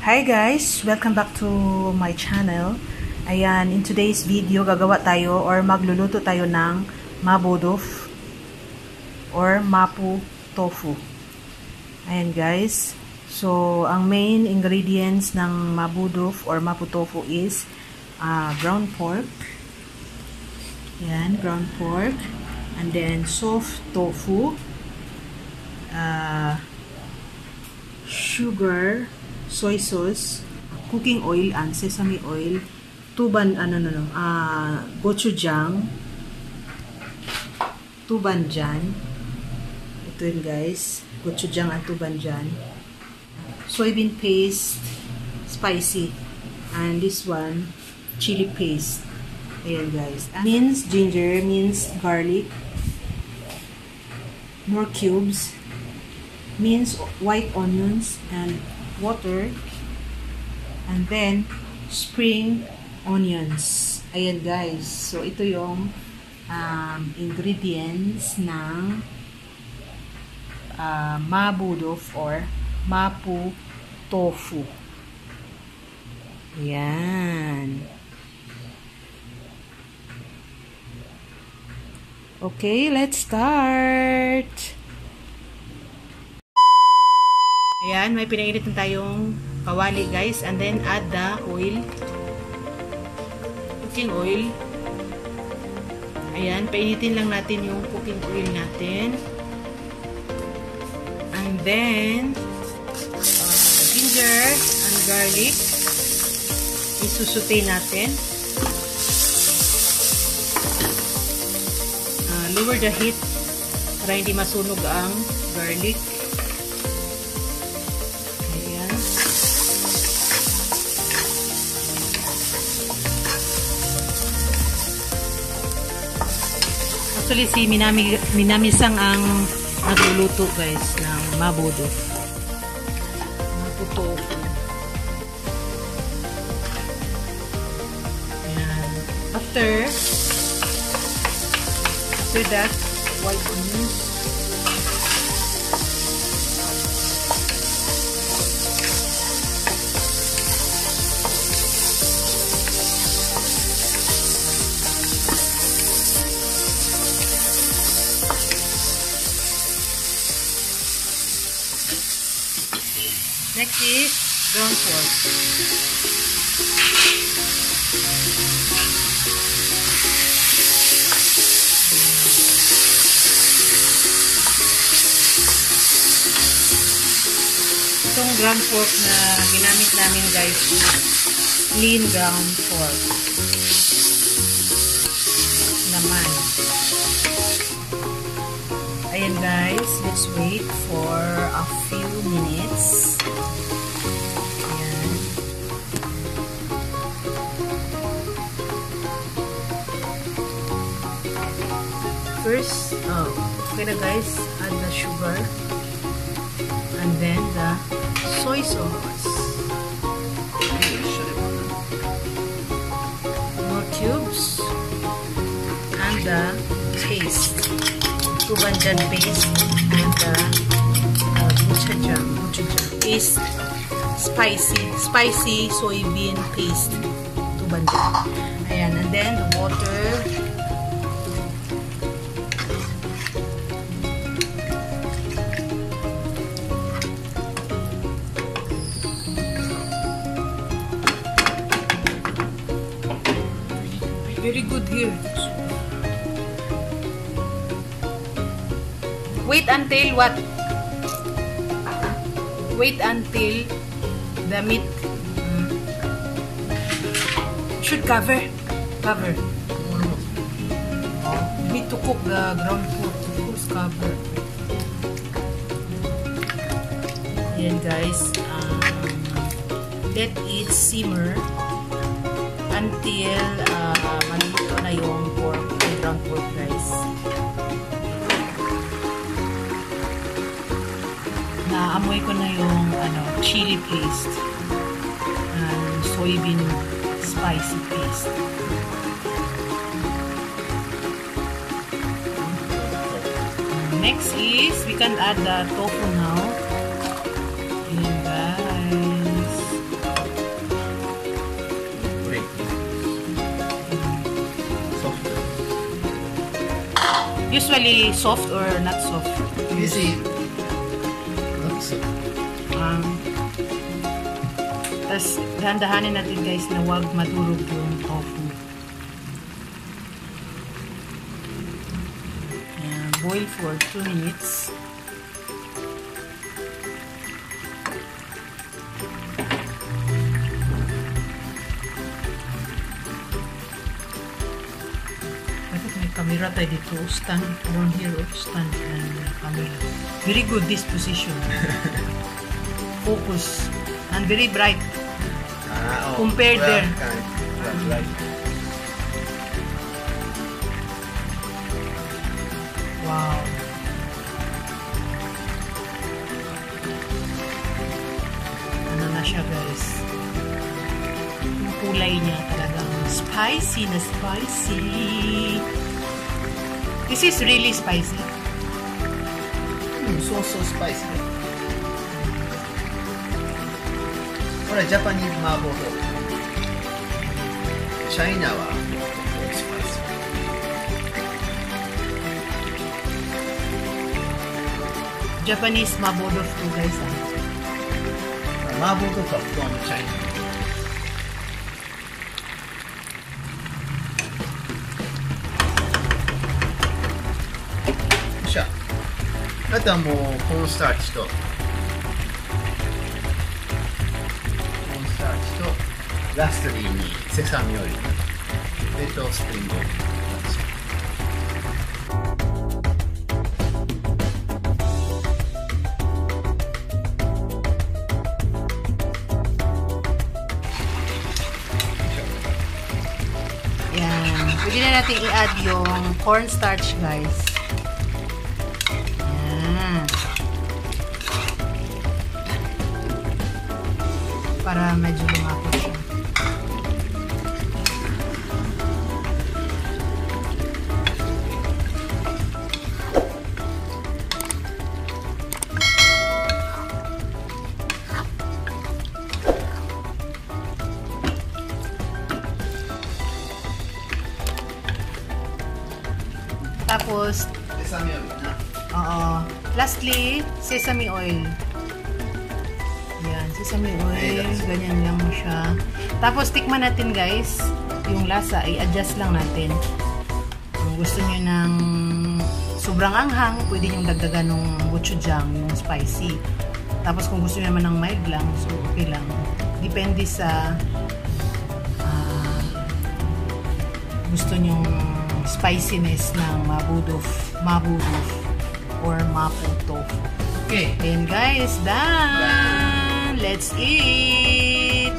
Hi guys! Welcome back to my channel. Ayan, in today's video, gagawa tayo or magluluto tayo ng MABO DOFU or MAPO TOFU. Ayan guys. So, ang main ingredients ng MABO DOFU or MAPO TOFU is ground pork. Ayan, ground pork. And then, soft tofu. Sugar, soy sauce, cooking oil and sesame oil, gochujang, tubanjan. Ito yun guys, gochujang and tubanjan. Soybean paste, spicy. And this one, chili paste. Ayan guys. Minced ginger, minced garlic, more cubes, minced white onions and water, and then spring onions. Ayan guys. So ito yung ingredients ng MABO DOFU or MAPO TOFU. Ayan. Okay, let's start. Ayan, may pinainit na tayong kawali guys, and then add the oil, cooking oil. Ayan, painitin lang natin yung cooking oil natin, and then ginger and garlic isusutay natin. Lower the heat para hindi masunog ang garlic. Actually, si Minami sang ang nagluluto guys ng MABO DOFU. MAPO TOFU. Ayan. After that, white onions. Next is ground pork. Itong ground pork na ginamit namin guys is lean ground pork naman. Ayan guys, let's wait for a few minutes. First, okay na guys, add the sugar and then the soy sauce, more cubes, and the paste, tubanjan paste, and the gochujang paste, spicy soybean paste, tubanjan. Ayan, and then the water. Very good here. Wait until what? Wait until the meat should cover. Need to cook the ground pork. Of course, cover. Yan guys. Let it simmer until maluto na yung pork, yung ground pork guys. Naamoy ko na yung chili paste and soybean spicy paste. Next is we can add the tofu now. Ayan guys. Usually soft or not soft? Easy. Not so. Tapos dahan-dahanin natin guys na wag madurog yung tofu. Ayan, boil for 2 minutes. Camera tayo dito, stand around here, stand and camera. Very good this position. Focus and very bright. Compared there. Right. Wow. Ano na siya guys? Yung kulay niya talagang spicy na spicy. This is really spicy. So spicy.これ Japanese MABO TOFU. China は spicy. Japanese MABO DOFU guys. MABO TOFU from China. Siya. あとはもうコーンスターチとラストリーにセサミオイルとスプリングオイル。Yan. Pwede na natin i-add yung cornstarch guys. Para medyo lumapot siya. Tapos, sesame oil na. Lastly, sesame oil. Yan, sesame oil. Ganyan lang siya. Tapos, tikman natin guys. Yung lasa, i-adjust lang natin. Kung gusto nyo ng sobrang anghang, pwede nyo dagdagan ng gochujang, yung spicy. Tapos, kung gusto nyo naman ng mild lang, so okay lang. Depende sa gusto nyong spiciness ng MABO DOFU or MAPO TOFU. Okay. And guys, done! Let's eat!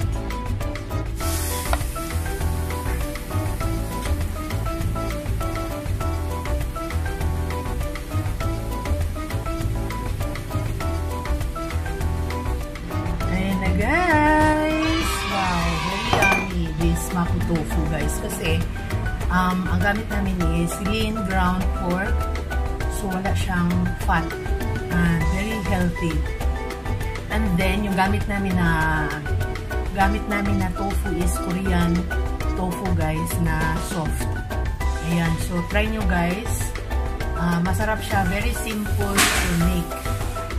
Ayan na guys! Wow, very yummy this MAPO TOFU guys. Kasi ang gamit namin is lean ground pork. So, wala siyang fat. Very healthy. And then, yung gamit namin na tofu is Korean tofu guys na soft. Ayan. So, try nyo guys. Masarap siya. Very simple to make.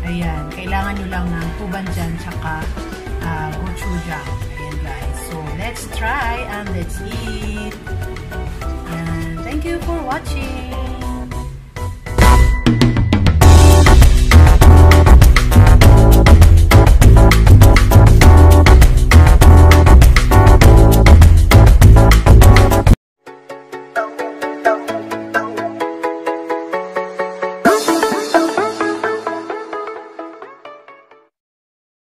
Ayan. Kailangan nyo lang ng tubanjan tsaka gochujang. Ayan guys. So, let's try and let's eat. And thank you for watching.